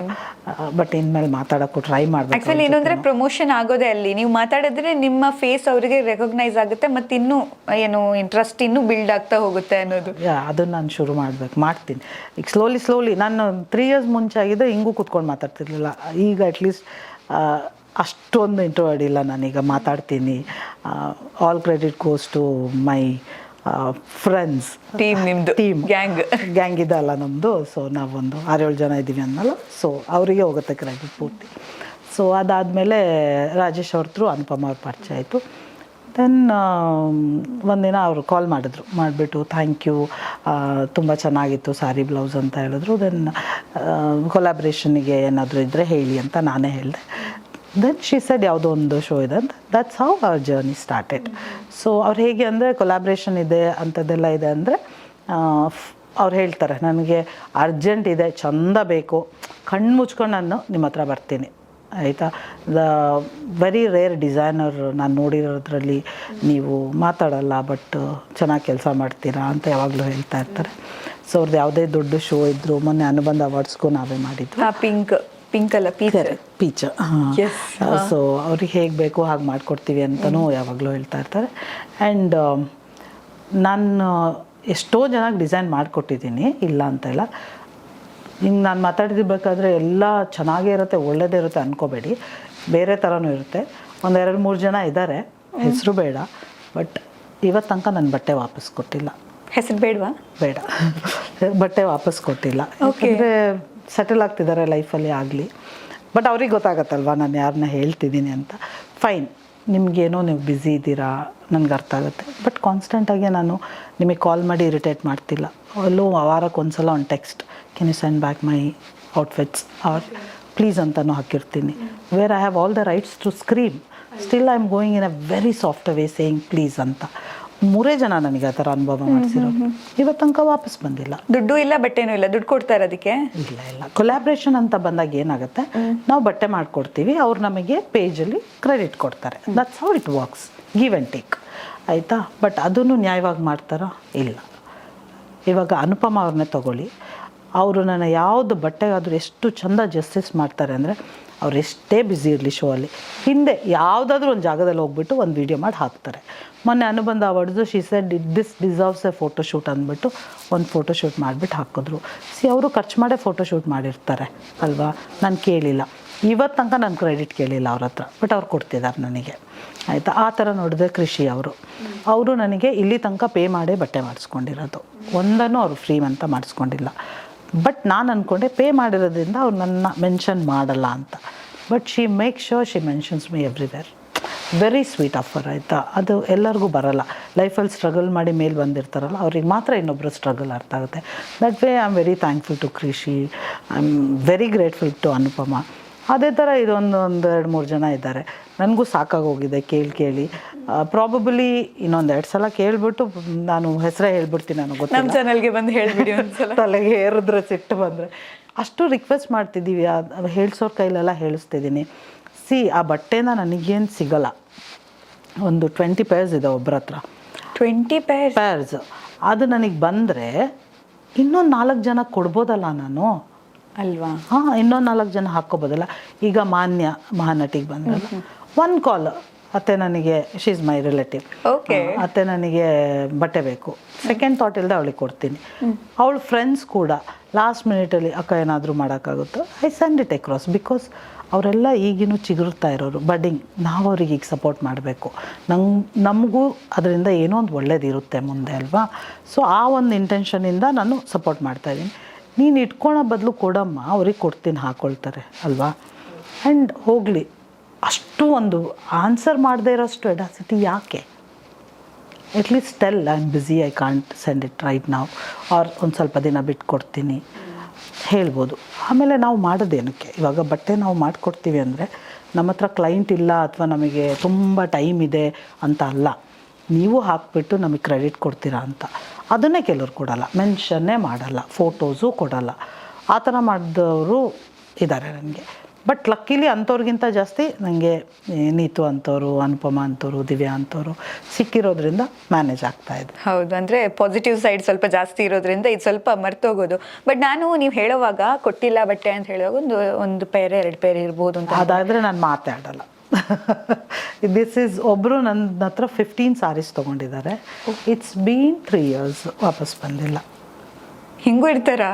But ಇನ್ಮೇಲೆ ಮಾತಾಡೋಕ್ಕೂ ಟ್ರೈ ಮಾಡಬೇಕು. ಆ್ಯಕ್ಚುಲಿ ಏನಂದರೆ ಪ್ರಮೋಷನ್ ಆಗೋದೇ ಅಲ್ಲಿ, ನೀವು ಮಾತಾಡಿದ್ರೆ ನಿಮ್ಮ ಫೇಸ್ ಅವರಿಗೆ ರೆಕಗ್ನೈಸ್ ಆಗುತ್ತೆ, ಮತ್ತು ಇನ್ನೂ ಏನು ಇಂಟ್ರೆಸ್ಟ್ ಇನ್ನೂ ಬಿಲ್ಡ್ ಆಗ್ತಾ ಹೋಗುತ್ತೆ ಅನ್ನೋದು. ಅದನ್ನು ನಾನು ಶುರು ಮಾಡ್ತೀನಿ. ಈಗ ಸ್ಲೋಲಿ ನಾನು 3 years ಮುಂಚೆ ಆಗಿದ್ದರೆ ಹಿಂಗೂ ಕೂತ್ಕೊಂಡು ಮಾತಾಡ್ತಿರ್ಲಿಲ್ಲ. ಈಗ ಅಟ್ಲೀಸ್ಟ್ ಅಷ್ಟೊಂದು ಇಂಟ್ರೋವರ್ಡ್ ಇಲ್ಲ, ನಾನೀಗ ಮಾತಾಡ್ತೀನಿ. All credit goes to my friends, ನಿಮ್ಮದು ಗ್ಯಾಂಗ್ ಇದಲ್ಲ ನಮ್ಮದು. ಸೊ ನಾವೊಂದು 6-7 ಜನ ಇದ್ದೀವಿ ಅನ್ನಲ್ಲ, ಸೊ ಅವರಿಗೆ ಹೋಗುತ್ತೆ ಕ್ರೆಡಿಟ್ ಪೂರ್ತಿ. ಸೊ ಅದಾದಮೇಲೆ ರಾಜೇಶ್ ಅವ್ರ ಥ್ರೂ ಅನುಪಮ ಅವ್ರ ಪರಿಚಯ ಆಯಿತು. ದೆನ್ ಒಂದಿನ ಅವರು ಕಾಲ್ ಮಾಡಿಬಿಟ್ಟು ಥ್ಯಾಂಕ್ ಯು, ತುಂಬ ಚೆನ್ನಾಗಿತ್ತು ಸಾರಿ ಬ್ಲೌಸ್ ಅಂತ ಹೇಳಿದ್ರು. ದೆನ್ ಕೊಲಾಬ್ರೇಷನ್ನಿಗೆ ಏನಾದರೂ ಇದ್ದರೆ ಹೇಳಿ ಅಂತ ನಾನೇ ಹೇಳಿದೆ. ದೆನ್ ಶಿ ಸೆಡ್ ಯಾವುದೋ ಒಂದು ಶೋ ಇದೆ ಅಂತ, that's how our journey started. So ಅವ್ರು ಹೇಗೆ ಅಂದರೆ ಕೊಲಾಬ್ರೇಷನ್ ಇದೆ ಅಂಥದ್ದೆಲ್ಲ ಇದೆ ಅಂದರೆ ಅವ್ರು ಹೇಳ್ತಾರೆ ನನಗೆ ಅರ್ಜೆಂಟ್ ಇದೆ, ಚಂದ ಬೇಕು, ಕಣ್ಣು ಮುಚ್ಕೊಂಡು ನಾನು ನಿಮ್ಮ ಹತ್ರ ಬರ್ತೀನಿ ಆಯಿತಾ. ದ ವೆರಿ ರೇರ್ ಡಿಸೈನರ್ ನಾನು ನೋಡಿರೋದ್ರಲ್ಲಿ ನೀವು ಮಾತಾಡಲ್ಲ ಬಟ್ ಚೆನ್ನಾಗಿ ಕೆಲಸ ಮಾಡ್ತೀರಾ ಅಂತ ಯಾವಾಗಲೂ ಹೇಳ್ತಾ ಇರ್ತಾರೆ. ಸೊ ಅವ್ರದ್ದು ಯಾವುದೇ ದೊಡ್ಡ ಶೋ ಇದ್ದರು, ಮೊನ್ನೆ ಅನುಬಂಧ ಅವಾರ್ಡ್ಸ್ಗೂ ನಾವೇ ಮಾಡಿದ್ವಿ. ಪಿಂಕ್ ಅಲ್ಲ ಪೀಚ್. ಸೊ ಅವ್ರಿಗೆ ಹೇಗೆ ಬೇಕು ಹಾಗೆ ಮಾಡಿಕೊಡ್ತೀವಿ ಅಂತಲೂ ಯಾವಾಗಲೂ ಹೇಳ್ತಾ ಇರ್ತಾರೆ. ಆ್ಯಂಡ್ ನಾನು ಎಷ್ಟೋ ಜನಕ್ಕೆ ಡಿಸೈನ್ ಮಾಡಿಕೊಟ್ಟಿದ್ದೀನಿ, ಇಲ್ಲ ಅಂತೆಲ್ಲ. ಹಿಂಗೆ ನಾನು ಮಾತಾಡಿರ್ಬೇಕಾದ್ರೆ ಎಲ್ಲ ಚೆನ್ನಾಗೇ ಇರುತ್ತೆ, ಒಳ್ಳೆಯದೇ ಇರುತ್ತೆ ಅಂದ್ಕೋಬೇಡಿ, ಬೇರೆ ಥರನೂ ಇರುತ್ತೆ. ಒಂದು 2-3 ಜನ ಇದ್ದಾರೆ, ಹೆಸರು ಬೇಡ, ಬಟ್ ಇವತ್ತು ತನಕ ನನ್ನ ಬಟ್ಟೆ ವಾಪಸ್ ಕೊಟ್ಟಿಲ್ಲ. ಹೆಸರು ಬೇಡವಾ? ಬೇಡ, ಬಟ್ಟೆ ವಾಪಸ್ ಕೊಟ್ಟಿಲ್ಲ. ಯಾಕಂದರೆ ಸೆಟಲ್ ಆಗ್ತಿದ್ದಾರೆ ಲೈಫಲ್ಲಿ ಆಗಲಿ, ಬಟ್ ಅವ್ರಿಗೆ ಗೊತ್ತಾಗತ್ತಲ್ವ ನಾನು ಯಾರನ್ನ ಹೇಳ್ತಿದ್ದೀನಿ ಅಂತ. ಫೈನ್, ನಿಮಗೇನೋ ನೀವು ಬ್ಯುಸಿ ಇದ್ದೀರಾ, ನನಗೆ ಅರ್ಥ ಆಗುತ್ತೆ, ಬಟ್ ಕಾನ್ಸ್ಟೆಂಟಾಗಿ ನಾನು ನಿಮಗೆ ಕಾಲ್ ಮಾಡಿ ಇರಿಟೇಟ್ ಮಾಡ್ತಿಲ್ಲ. ಅಲ್ಲೂ ವಾರಕ್ಕೆ ಒಂದ್ಸಲ ಒಂದು text, can you send back my outfits are please ಅಂತಲೂ ಹಾಕಿರ್ತೀನಿ. Where I have all the rights to scream, still I am going in a very soft way saying please ಅಂತ. 3 ಜನ ನನಗೆ ಆ ಥರ ಅನುಭವ ಮಾಡಿಸಿರೋ, ಇವತ್ತು ತನಕ ವಾಪಸ್ ಬಂದಿಲ್ಲ. ದುಡ್ಡು ಇಲ್ಲ, ಬಟ್ಟೆನೂ ಇಲ್ಲ, ದುಡ್ಡು ಕೊಡ್ತಾ ಇರೋದಕ್ಕೆ ಇಲ್ಲ. ಕೊಲ್ಯಾಬ್ರೇಷನ್ ಅಂತ ಬಂದಾಗ ಏನಾಗುತ್ತೆ, ನಾವು ಬಟ್ಟೆ ಮಾಡಿಕೊಡ್ತೀವಿ, ಅವ್ರು ನಮಗೆ ಪೇಜಲ್ಲಿ ಕ್ರೆಡಿಟ್ ಕೊಡ್ತಾರೆ. That's how it works, give and take ಆಯಿತಾ. ಬಟ್ ಅದನ್ನು ನ್ಯಾಯವಾಗಿ ಮಾಡ್ತಾರೋ ಇಲ್ಲ. ಇವಾಗ ಅನುಪಮ ಅವ್ರನ್ನೇ ತೊಗೊಳ್ಳಿ, ಅವರು ನನ್ನ ಯಾವುದು ಬಟ್ಟೆಗಾದರೂ ಎಷ್ಟು ಚೆಂದ ಜಸ್ಟಿಸ್ ಮಾಡ್ತಾರೆ ಅಂದರೆ, ಅವ್ರು ಎಷ್ಟೇ ಬ್ಯುಸಿ ಇರಲಿ ಶೋ ಅಲ್ಲಿ, ಹಿಂದೆ ಯಾವುದಾದ್ರೂ ಒಂದು ಜಾಗದಲ್ಲಿ ಹೋಗ್ಬಿಟ್ಟು ಒಂದು ವೀಡಿಯೋ ಮಾಡಿ ಹಾಕ್ತಾರೆ. ಮೊನ್ನೆ ಅನುಬಂಧ awards she said this deserves A photoshoot ಅಂದ್ಬಿಟ್ಟು ಒಂದು ಫೋಟೋಶೂಟ್ ಮಾಡಿಬಿಟ್ಟು ಹಾಕಿದ್ರು. ಅವರು ಖರ್ಚು ಮಾಡೇ ಫೋಟೋಶೂಟ್ ಮಾಡಿರ್ತಾರೆ ಅಲ್ವಾ, ನಾನು ಕೇಳಿಲ್ಲ, ಇವತ್ತು ತನಕ ನಾನು ಕ್ರೆಡಿಟ್ ಕೇಳಿಲ್ಲ ಅವ್ರ ಹತ್ರ, ಬಟ್ ಅವ್ರು ಕೊಡ್ತಿದ್ದಾರೆ ನನಗೆ ಆಯಿತಾ. ಆ ಥರ ನೋಡಿದ್ರೆ ಕೃಷಿ ಅವರು ನನಗೆ ಇಲ್ಲಿ ತನಕ ಪೇ ಮಾಡೇ ಬಟ್ಟೆ ಮಾಡಿಸ್ಕೊಂಡಿರೋದು, ಒಂದನ್ನು ಅವರು ಫ್ರೀ ಅಂತ ಮಾಡಿಸ್ಕೊಂಡಿಲ್ಲ. ಬಟ್ ನಾನು ಅಂದ್ಕೊಂಡೆ ಪೇ ಮಾಡಿರೋದ್ರಿಂದ ಅವ್ರು ನನ್ನ ಮೆನ್ಷನ್ ಮಾಡಲ್ಲ ಅಂತ, but she make sure she mentions me everywhere. Very sweet offer ಆಯಿತಾ. ಅದು ಎಲ್ಲರಿಗೂ ಬರಲ್ಲ, ಲೈಫಲ್ಲಿ ಸ್ಟ್ರಗಲ್ ಮಾಡಿ ಮೇಲೆ ಬಂದಿರ್ತಾರಲ್ಲ ಅವ್ರಿಗೆ ಮಾತ್ರ ಇನ್ನೊಬ್ಬರು ಸ್ಟ್ರಗಲ್ ಅರ್ಥ ಆಗುತ್ತೆ. That way I am very thankful to Krishi, I am very grateful to Anupama. ಅದೇ ಥರ ಇದೊಂದು 2-3 ಜನ ಇದ್ದಾರೆ, ನನಗೂ ಸಾಕಾಗೋಗಿದೆ ಕೇಳಿ. ಪ್ರಾಬಬಲಿ ಇನ್ನೊಂದು 2 ಸಲ ಕೇಳಿಬಿಟ್ಟು ನಾನು ಹೆಸರೇ ಹೇಳ್ಬಿಡ್ತೀನಿ, ನನಗೆ ಗೊತ್ತಿಲ್ಲ. ನಮ್ಮ ಚಾನಲ್ಗೆ ಬಂದು ಹೇಳಿಬಿಡಿ ಒಂದ್ಸಲ. ತಲೆಗೆ ಏರಿದ್ರೆ ಸಿಟ್ಟು ಬಂದರೆ ಅಷ್ಟು ರಿಕ್ವೆಸ್ಟ್ ಮಾಡ್ತಿದ್ದೀವಿ, ಅದು ಹೇಳ್ಸೋರ ಕೈಲೆಲ್ಲ ಹೇಳಿಸ್ತಿದ್ದೀನಿ. ಆ ಬಟ್ಟೆನ ನನಗೇನು ಸಿಗಲ್ಲ, ಒಂದು 20 ಪೇರ್ಸ್ ಇದೆ ಒಬ್ಬರ ಹತ್ರ, 20 ಪೇರ್ಸ್. ಅದು ನನಗೆ ಬಂದರೆ ಇನ್ನೊಂದು 4 ಜನ ಕೊಡ್ಬೋದಲ್ಲ ನಾನು ಅಲ್ವಾ? ಇನ್ನೊಂದು 4 ಜನ ಹಾಕ್ಕೋಬೋದಲ್ಲ. ಈಗ ಮಾನ್ಯ ಮಹಾನಟಿಗೆ ಬಂದ್ರಲ್ಲ, ಒಂದು ಕಾಲ್, ಅತ್ತೆ ನನಗೆ ಶಿ ಇಸ್ ಮೈ ರಿಲೇಟಿವ್, ಅತ್ತೆ ನನಗೆ ಬಟ್ಟೆ ಬೇಕು, ಸೆಕೆಂಡ್ ಥಾಟ್ ಇಲ್ಲದೆ ಅವಳಿಗೆ ಕೊಡ್ತೀನಿ. ಅವಳ ಫ್ರೆಂಡ್ಸ್ ಕೂಡ ಲಾಸ್ಟ್ ಮಿನಿಟಲ್ಲಿ ಅಕ್ಕ ಏನಾದರೂ ಮಾಡೋಕ್ಕಾಗುತ್ತೋ I send it across. Because ಅವರೆಲ್ಲ ಈಗಿನೂ ಚಿಗುರ್ತಾ ಇರೋರು, ಬಡ್ಡಿಂಗ್. ನಾವು ಅವ್ರಿಗೆ ಈಗ ಸಪೋರ್ಟ್ ಮಾಡಬೇಕು, ನಮಗೂ ಅದರಿಂದ ಏನೋ ಒಂದು ಒಳ್ಳೇದಿರುತ್ತೆ ಮುಂದೆ ಅಲ್ವಾ. ಸೊ ಆ ಒಂದು ಇಂಟೆನ್ಷನಿಂದ ನಾನು ಸಪೋರ್ಟ್ ಮಾಡ್ತಾಯಿದ್ದೀನಿ. ನೀನು ಇಟ್ಕೊಳೋ ಬದಲು ಕೊಡಮ್ಮ, ಅವ್ರಿಗೆ ಕೊಡ್ತೀನಿ, ಹಾಕ್ಕೊಳ್ತಾರೆ ಅಲ್ವಾ. ಆ್ಯಂಡ್ ಹೋಗಲಿ, ಅಷ್ಟು ಒಂದು ಆನ್ಸರ್ ಮಾಡದೇ ಇರೋಷ್ಟು ಎಡಾಸಿಟಿ ಯಾಕೆ? At least tell I am busy, I can't send it right ನಾವು, ಆರ್ ಒಂದು ಸ್ವಲ್ಪ ದಿನ ಬಿಟ್ಟು ಕೊಡ್ತೀನಿ ಹೇಳ್ಬೋದು. ಆಮೇಲೆ ನಾವು ಮಾಡೋದೇನಕ್ಕೆ, ಇವಾಗ ಬಟ್ಟೆ ನಾವು ಮಾಡಿಕೊಡ್ತೀವಿ ಅಂದರೆ ನಮ್ಮ ಹತ್ರ ಕ್ಲೈಂಟ್ ಇಲ್ಲ ಅಥವಾ ನಮಗೆ ತುಂಬ ಟೈಮ್ ಇದೆ ಅಂತ ಅಲ್ಲ, ನೀವು ಹಾಕ್ಬಿಟ್ಟು ನಮಗೆ ಕ್ರೆಡಿಟ್ ಕೊಡ್ತೀರಾ ಅಂತ. ಅದನ್ನೇ ಕೆಲವ್ರು ಕೊಡಲ್ಲ, ಮೆನ್ಷನ್ನೇ ಮಾಡಲ್ಲ, ಫೋಟೋಸು ಕೊಡಲ್ಲ. ಆ ಥರ ಮಾಡಿದವರು ಇದ್ದಾರೆ ನನಗೆ. ಬಟ್ ಲಕ್ಕಿಲಿ ಅಂಥವ್ರಿಗಿಂತ ಜಾಸ್ತಿ ನನಗೆ ನೀತು ಅಂಥವ್ರು, ಅನುಪಮ ಅಂಥವ್ರು, ದಿವ್ಯಾ ಅಂಥವ್ರು ಸಿಕ್ಕಿರೋದ್ರಿಂದ ಮ್ಯಾನೇಜ್ ಆಗ್ತಾಯಿದೆ. ಹೌದು, ಅಂದರೆ ಪಾಸಿಟಿವ್ ಸೈಡ್ ಸ್ವಲ್ಪ ಜಾಸ್ತಿ ಇರೋದ್ರಿಂದ ಇದು ಸ್ವಲ್ಪ ಮರ್ತೋಗೋದು. ಬಟ್ ನಾನು ನೀವು ಹೇಳೋವಾಗ ಕೊಟ್ಟಿಲ್ಲ ಬಟ್ಟೆ ಅಂತ ಹೇಳುವಾಗ ಒಂದು ಪೇರೆ 2 ಪೇರೆ ಇರ್ಬೋದು ಅಂತ. ಅದಾದರೆ ನಾನು ಮಾತಾಡಲ್ಲ. ದಿಸ್ ಈಸ್ ಒಬ್ಬರು ನನ್ನ ಹತ್ರ 15 ಸಾರೀಸ್ ತೊಗೊಂಡಿದ್ದಾರೆ. ಇಟ್ಸ್ ಬೀನ್ 3 years, ವಾಪಸ್ ಬಂದಿಲ್ಲ. ಹಿಂಗೂ ಇರ್ತಾರಾ?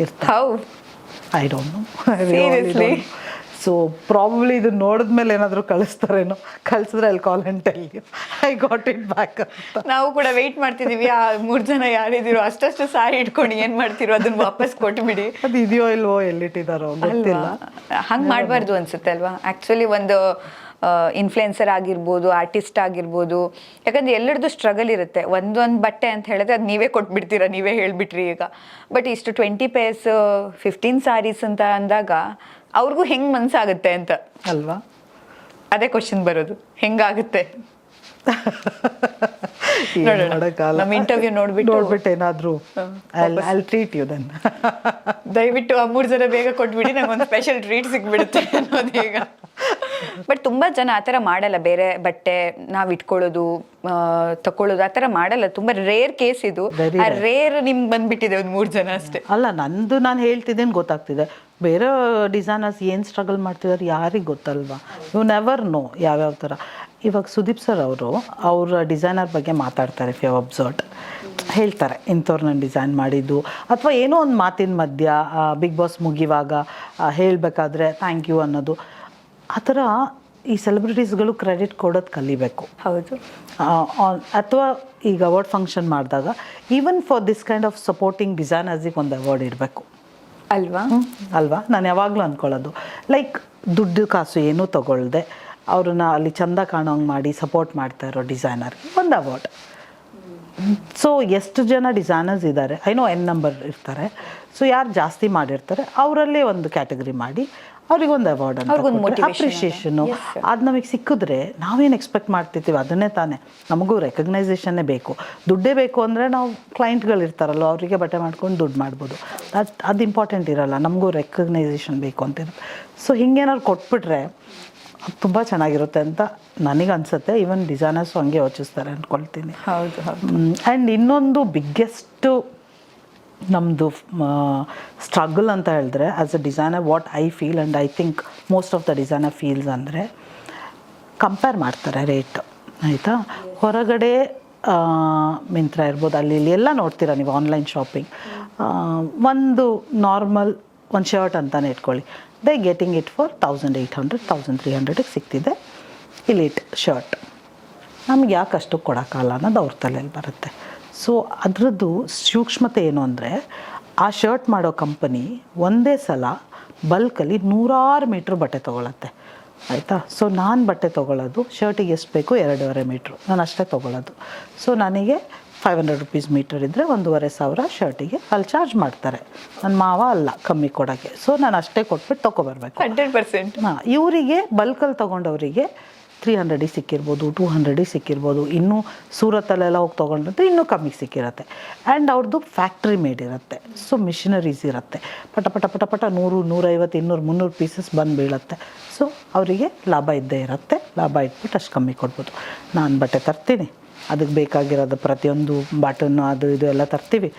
ಇರ್ತಾರೆ, I don't know. So probably ಇದು ನೋಡಿದ್ಮೇಲೆ ಏನಾದರೂ ಕಳಿಸ್ತಾರೇನೋ, ಕಳಿಸಿದ್ರೆ ಅಲ್ಲಿ call and tell you I got it back ಅಂತ. ನಾವು ಕೂಡ ವೆಯ್ಟ್ ಮಾಡ್ತಿದ್ದೀವಿ, ಆ 3 ಜನ ಯಾರಿದ್ದೀರೋ ಅಷ್ಟು ಸಾರಿ ಇಟ್ಕೊಂಡು ಏನು ಮಾಡ್ತಿರೋ ಅದನ್ನು ವಾಪಸ್ ಕೊಟ್ಬಿಡಿ. ಅದು ಇದೆಯೋ ಇಲ್ವೋ, ಎಲ್ಲಿಟ್ಟಿದ್ದಾರೋ ಗೊತ್ತಿಲ್ಲ. ಹಂಗೆ ಮಾಡಬಾರ್ದು ಅನ್ಸುತ್ತೆ ಅಲ್ವಾ. ಆ್ಯಕ್ಚುಲಿ ಒಂದು ಇನ್ಫ್ಲುಯೆನ್ಸರ್ ಆಗಿರ್ಬೋದು, ಆರ್ಟಿಸ್ಟ್ ಆಗಿರ್ಬೋದು, ಯಾಕಂದರೆ ಎಲ್ಲರದ್ದು ಸ್ಟ್ರಗಲ್ ಇರುತ್ತೆ. ಒಂದೊಂದು ಬಟ್ಟೆ ಅಂತ ಹೇಳಿದ್ರೆ ಅದು ನೀವೇ ಕೊಟ್ಬಿಡ್ತೀರಾ, ನೀವೇ ಹೇಳಿಬಿಟ್ರಿ ಈಗ. ಬಟ್ ಇಷ್ಟು 20 ಪೇರ್ಸ್ 15 ಸಾರೀಸ್ ಅಂತ ಅಂದಾಗ ಅವ್ರಿಗೂ ಹೆಂಗ್ ಮನ್ಸಾಗುತ್ತೆ ಅಂತ ಅಲ್ವಾ? ಅದೇ ಕ್ವಶನ್ ಬರೋದು, ಹೆಂಗಾಗುತ್ತೆ ನಮ್ಮ ಇಂಟರ್ವ್ಯೂ ನೋಡ್ಬಿಟ್ಟು ಏನಾದ್ರು ಐ ಟ್ರೀಟ್ ಯು ದೆನ್. ದಯವಿಟ್ಟು ಆ 3 ಜನ ಬೇಗ ಕೊಟ್ಬಿಡಿ, ನಂಗೊಂದು ಸ್ಪೆಷಲ್ ಟ್ರೀಟ್ ಸಿಕ್ಬಿಡುತ್ತೆ ಅನ್ನೋದು ಈಗ. ಬಟ್ ತುಂಬಾ ಜನ ಆತರ ಮಾಡಲ್ಲ, ಬೇರೆ ಬಟ್ಟೆ ನಾವ್ ಇಟ್ಕೊಳ್ಳೋದು ತಕೊಳ್ಳೋದು ಆತರ ಮಾಡಲ್ಲ, ತುಂಬಾ ರೇರ್ ಕೇಸ್ ಇದು. ಆ ರೇರ್ ನಿಮ್ಗೆ ಬಂದ್ಬಿಟ್ಟಿದೆ ಒಂದು 3 ಜನ ಅಷ್ಟೇ. ಅಲ್ಲ, ನಂದು ನಾನು ಹೇಳ್ತಿದ್ದೇನೆ ಗೊತ್ತಾಗ್ತಿದೆ, ಬೇರೆ ಡಿಸೈನರ್ಸ್ ಏನು ಸ್ಟ್ರಗಲ್ ಮಾಡ್ತಿದ್ದಾರೆ ಯಾರಿಗೆ ಗೊತ್ತಲ್ವಾ? ಯು ನೆವರ್ ನೋ ಯಾವ್ಯಾವ ಥರ. ಇವಾಗ ಸುದೀಪ್ ಸರ್ ಅವ್ರ ಡಿಸೈನರ್ ಬಗ್ಗೆ ಮಾತಾಡ್ತಾರೆ, ಇಫ್ ಯು ಅಬ್ಸರ್ವ್ಡ್, ಹೇಳ್ತಾರೆ ಇಂಥವ್ರು ನಾನು ಡಿಸೈನ್ ಮಾಡಿದ್ದು, ಅಥವಾ ಏನೋ ಒಂದು ಮಾತಿನ ಮಧ್ಯ ಬಿಗ್ ಬಾಸ್ ಮುಗಿವಾಗ ಹೇಳಬೇಕಾದ್ರೆ ಥ್ಯಾಂಕ್ ಯು ಅನ್ನೋದು. ಆ ಥರ ಈ ಸೆಲೆಬ್ರಿಟೀಸ್ಗಳು ಕ್ರೆಡಿಟ್ ಕೊಡೋದು ಕಲಿಬೇಕು. ಹೌದು. ಅಥವಾ ಈಗ ಅವಾರ್ಡ್ ಫಂಕ್ಷನ್ ಮಾಡಿದಾಗ even for this kind of supporting ಡಿಸೈನರ್ಸಿಗೆ ಒಂದು ಅವಾರ್ಡ್ ಇರಬೇಕು ಅಲ್ವಾ? ನಾನು ಯಾವಾಗಲೂ ಅಂದ್ಕೊಳ್ಳೋದು, ಲೈಕ್ ದುಡ್ಡು ಕಾಸು ಏನೂ ತಗೊಳ್ದೆ ಅವ್ರನ್ನ ಅಲ್ಲಿ ಚಂದ ಕಾಣೋಂಗೆ ಮಾಡಿ ಸಪೋರ್ಟ್ ಮಾಡ್ತಾ ಇರೋ ಡಿಸೈನರ್ಗೆ ಒಂದು ಅವಾರ್ಡ್. ಸೊ ಎಷ್ಟು ಜನ ಡಿಸೈನರ್ಸ್ ಇದ್ದಾರೆ, ಐನೋ N ನಂಬರ್ ಇರ್ತಾರೆ. ಸೊ ಯಾರು ಜಾಸ್ತಿ ಮಾಡಿರ್ತಾರೆ ಅವರಲ್ಲೇ ಒಂದು ಕ್ಯಾಟಗರಿ ಮಾಡಿ ಅವ್ರಿಗೊಂದು ಅವಾರ್ಡ್ ಅಂತ ಅಪ್ರಿಷಿಯೇಷನು. ಅದು ನಮಗೆ ಸಿಕ್ಕಿದ್ರೆ ನಾವೇನು ಎಕ್ಸ್ಪೆಕ್ಟ್ ಮಾಡ್ತಿರ್ತೀವಿ ಅದನ್ನೇ ತಾನೇ. ನಮಗೂ ರೆಕಗ್ನೈಸೇಷನ್ನೇ ಬೇಕು. ದುಡ್ಡೇ ಬೇಕು ಅಂದರೆ ನಾವು ಕ್ಲೈಂಟ್ಗಳು ಇರ್ತಾರಲ್ಲ, ಅವರಿಗೆ ಬಟ್ಟೆ ಮಾಡ್ಕೊಂಡು ದುಡ್ಡು ಮಾಡ್ಬೋದು. ಅದು ಇಂಪಾರ್ಟೆಂಟ್ ಇರೋಲ್ಲ, ನಮಗೂ ರೆಕಗ್ನೈಸೇಷನ್ ಬೇಕು ಅಂತಿರುತ್ತೆ. ಸೊ ಹಿಂಗೇನಾದ್ರು ಕೊಟ್ಬಿಟ್ರೆ ತುಂಬ ಚೆನ್ನಾಗಿರುತ್ತೆ ಅಂತ ನನಗೆ ಅನಿಸುತ್ತೆ. ಈವನ್ ಡಿಸೈನರ್ಸು ಹಂಗೆ ಯೋಚಿಸ್ತಾರೆ ಅಂದ್ಕೊಳ್ತೀನಿ. ಹೌದು. ಆ್ಯಂಡ್ ಇನ್ನೊಂದು ಬಿಗ್ಗೆಸ್ಟು ನಮ್ಮದು ಸ್ಟ್ರಗಲ್ ಅಂತ ಹೇಳಿದ್ರೆ, as a designer what I feel and I think most of the designer feels ಅಂದರೆ ಕಂಪೇರ್ ಮಾಡ್ತಾರೆ ರೇಟ್. ಆಯಿತಾ? ಹೊರಗಡೆ ಮಿಂತ್ರ ಇರ್ಬೋದು, ಅಲ್ಲಿ ಇಲ್ಲಿ ಎಲ್ಲ ನೋಡ್ತೀರಾ ನೀವು, ಆನ್ಲೈನ್ ಶಾಪಿಂಗ್. ಒಂದು ನಾರ್ಮಲ್ ಒಂದು ಶರ್ಟ್ ಅಂತಲೇ ಇಟ್ಕೊಳ್ಳಿ, ದೇ ಗೆಟಿಂಗ್ ಇಟ್ ಫಾರ್ 1800 1300ಗೆ ಸಿಗ್ತಿದೆ ಇಲಿಟ್ ಶರ್ಟ್. ನಮ್ಗೆ ಯಾಕೆ ಅಷ್ಟು ಕೊಡೋಕ್ಕಲ್ಲ ಅನ್ನೋದು ಅವ್ರ ತಲೆಯಲ್ಲಿ ಬರುತ್ತೆ. ಸೊ ಅದರದ್ದು ಸೂಕ್ಷ್ಮತೆ ಏನು ಅಂದರೆ, ಆ ಶರ್ಟ್ ಮಾಡೋ ಕಂಪನಿ ಒಂದೇ ಸಲ ಬಲ್ಕಲ್ಲಿ 100 ಮೀಟ್ರ್ ಬಟ್ಟೆ ತೊಗೊಳತ್ತೆ. ಆಯಿತಾ? ಸೊ ನಾನು ಬಟ್ಟೆ ತೊಗೊಳ್ಳೋದು ಶರ್ಟಿಗೆ ಎಷ್ಟು ಬೇಕು 2.5 ಮೀಟ್ರು, ನಾನು ಅಷ್ಟೇ ತೊಗೊಳ್ಳೋದು. ಸೊ ನನಗೆ 500 ರುಪೀಸ್ ಮೀಟರ್ ಇದ್ದರೆ 1500 ಶರ್ಟಿಗೆ ಅಲ್ಲಿ ಚಾರ್ಜ್ ಮಾಡ್ತಾರೆ. ನನ್ನ ಮಾವ ಅಲ್ಲ ಕಮ್ಮಿ ಕೊಡೋಕ್ಕೆ. ಸೊ ನಾನು ಅಷ್ಟೇ ಕೊಟ್ಬಿಟ್ಟು ತೊಗೊಬರ್ಬೇಕು. 100%. ಇವರಿಗೆ ಬಲ್ಕಲ್ಲಿ ತೊಗೊಂಡವರಿಗೆ 300 ಸಿಕ್ಕಿರ್ಬೋದು, 200 ಸಿಕ್ಕಿರ್ಬೋದು. ಇನ್ನೂ ಸೂರತ್ತಲ್ಲೆಲ್ಲ ಹೋಗಿ ತೊಗೊಂಡ್ರೆ ಇನ್ನೂ ಕಮ್ಮಿಗೆ ಸಿಕ್ಕಿರುತ್ತೆ. ಆ್ಯಂಡ್ ಅವ್ರದ್ದು ಫ್ಯಾಕ್ಟ್ರಿ ಮೇಡ್ ಇರುತ್ತೆ. ಸೊ ಮಿಷಿನರೀಸ್ ಇರುತ್ತೆ. ಪಟ 100 150 200 300 ಪೀಸಸ್ ಬಂದು ಬೀಳುತ್ತೆ. ಸೊ ಅವರಿಗೆ ಲಾಭ ಇದ್ದೇ ಇರುತ್ತೆ. ಲಾಭ ಇಟ್ಬಿಟ್ಟು ಅಷ್ಟು ಕಮ್ಮಿ ಕೊಡ್ಬೋದು. ನಾನು ಬಟ್ಟೆ ತರ್ತೀನಿ, ಅದಕ್ಕೆ ಬೇಕಾಗಿರೋದು ಪ್ರತಿಯೊಂದು ಬಟನ್ನು ಅದು ಇದು ಎಲ್ಲ ತರ್ತೀವಿ.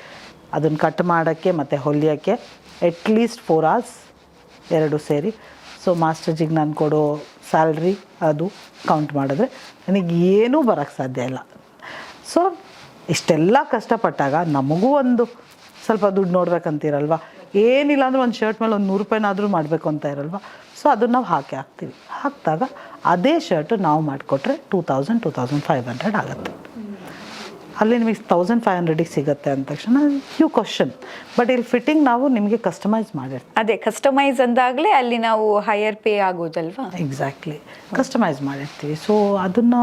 ಅದನ್ನು ಕಟ್ ಮಾಡೋಕ್ಕೆ ಮತ್ತು ಹೊಲಿಯೋಕ್ಕೆ ಅಟ್ಲೀಸ್ಟ್ 4 hours 2 ಸೇರಿ. ಸೊ ಮಾಸ್ಟರ್ಜಿಗೆ ನಾನು ಕೊಡೋ ಸ್ಯಾಲ್ರಿ ಅದು ಕೌಂಟ್ ಮಾಡಿದ್ರೆ ನನಗೆ ಏನೂ ಬರೋಕ್ಕೆ ಸಾಧ್ಯ ಇಲ್ಲ. ಸೊ ಇಷ್ಟೆಲ್ಲ ಕಷ್ಟಪಟ್ಟಾಗ ನಮಗೂ ಒಂದು ಸ್ವಲ್ಪ ದುಡ್ಡು ನೋಡ್ಬೇಕಂತೀರಲ್ವ? ಏನಿಲ್ಲ ಅಂದರೆ ಒಂದು ಶರ್ಟ್ ಮೇಲೆ ಒಂದು 100 ರೂಪಾಯಿನಾದರೂ ಮಾಡಬೇಕು ಅಂತ ಇರಲ್ವ? ಸೊ ಅದನ್ನು ನಾವು ಹಾಕ್ತೀವಿ. ಹಾಕಿದಾಗ ಅದೇ ಶರ್ಟ್ ನಾವು ಮಾಡಿಕೊಟ್ರೆ 2000 2500 ಆಗುತ್ತೆ. ಅಲ್ಲಿ ನಿಮಗೆ 1500ಗೆ ಸಿಗುತ್ತೆ ಅಂದ ತಕ್ಷಣ ಯು ಕ್ವಶನ್. ಬಟ್ ಇಲ್ಲಿ ಫಿಟ್ಟಿಂಗ್ ನಾವು ನಿಮಗೆ ಕಸ್ಟಮೈಸ್ ಮಾಡಿರ್ತೀವಿ. ಅದೇ ಕಸ್ಟಮೈಸ್ ಅಂದಾಗಲೇ ಅಲ್ಲಿ ನಾವು ಹೈಯರ್ ಪೇ ಆಗೋದಲ್ವಾ? ಎಕ್ಸಾಕ್ಟ್ಲಿ, ಕಸ್ಟಮೈಸ್ ಮಾಡಿರ್ತೀವಿ. ಸೊ ಅದನ್ನು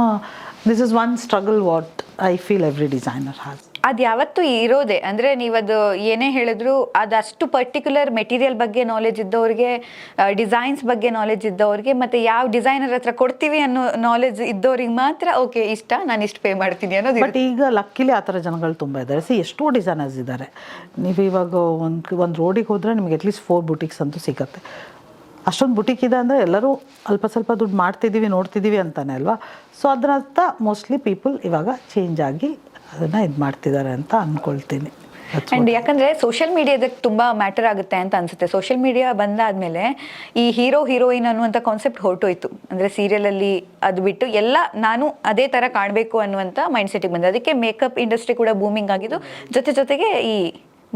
this is one struggle what I feel every designer has. ಅದು ಯಾವತ್ತೂ ಇರೋದೆ. ಅಂದರೆ ನೀವದು ಏನೇ ಹೇಳಿದ್ರು ಅದಷ್ಟು ಪರ್ಟಿಕ್ಯುಲರ್ ಮೆಟೀರಿಯಲ್ ಬಗ್ಗೆ ನಾಲೆಜ್ ಇದ್ದವ್ರಿಗೆ, ಡಿಸೈನ್ಸ್ ಬಗ್ಗೆ ನಾಲೆಜ್ ಇದ್ದವ್ರಿಗೆ, ಮತ್ತು ಯಾವ ಡಿಸೈನರ್ ಹತ್ರ ಕೊಡ್ತೀವಿ ಅನ್ನೋ ನಾಲೆಜ್ ಇದ್ದವ್ರಿಗೆ ಮಾತ್ರ ಓಕೆ ಇಷ್ಟ, ನಾನು ಇಷ್ಟು ಪೇ ಮಾಡ್ತೀನಿ ಅನ್ನೋದು. ಬಟ್ ಈಗ ಲಕ್ಕಿಲಿ ಆ ಥರ ಜನಗಳು ತುಂಬ ಇದ್ದಾರೆ. ಎಷ್ಟೋ ಡಿಸೈನರ್ಸ್ ಇದ್ದಾರೆ. ನೀವು ಇವಾಗ ಒಂದು ರೋಡಿಗೆ ಹೋದರೆ ನಿಮಗೆ ಅಟ್ಲೀಸ್ಟ್ 4 ಬುಟಿಕ್ಸ್ ಅಂತೂ ಸಿಗುತ್ತೆ. ಅಷ್ಟೊಂದು ಬುಟಿಕ್ ಇದೆ ಅಂದರೆ ಎಲ್ಲರೂ ಅಲ್ಪ ಸ್ವಲ್ಪ ದುಡ್ಡು ಮಾಡ್ತಿದ್ದೀವಿ ನೋಡ್ತಿದ್ದೀವಿ ಅಂತಾನೆ ಅಲ್ವಾ? ಸೊ ಅದರರ್ಥ ಮೋಸ್ಟ್ಲಿ ಪೀಪಲ್ ಇವಾಗ ಚೇಂಜ್ ಆಗಿ ಅದನ್ನು ಇದು ಮಾಡ್ತಿದ್ದಾರೆ ಅಂತ ಅಂದ್ಕೊಳ್ತೀನಿ. ಆ್ಯಂಡ್ ಯಾಕಂದರೆ ಸೋಷಿಯಲ್ ಮೀಡಿಯಾದಕ್ಕೆ ತುಂಬ ಮ್ಯಾಟರ್ ಆಗುತ್ತೆ ಅಂತ ಅನಿಸುತ್ತೆ. ಸೋಷಿಯಲ್ ಮೀಡಿಯಾ ಬಂದಾದಮೇಲೆ ಈ ಹೀರೋಯಿನ್ ಅನ್ನುವಂಥ ಕಾನ್ಸೆಪ್ಟ್ ಹೊರಟೋಯ್ತು. ಅಂದರೆ ಸೀರಿಯಲಲ್ಲಿ ಅದು ಬಿಟ್ಟು ಎಲ್ಲ ನಾನು ಅದೇ ಥರ ಕಾಣಬೇಕು ಅನ್ನುವಂಥ ಮೈಂಡ್ ಸೆಟ್ಟಿಗೆ ಬಂದೆ. ಅದಕ್ಕೆ ಮೇಕಪ್ ಇಂಡಸ್ಟ್ರಿ ಕೂಡ ಬೂಮಿಂಗ್ ಆಗಿದ್ದು, ಜೊತೆಗೆ ಈ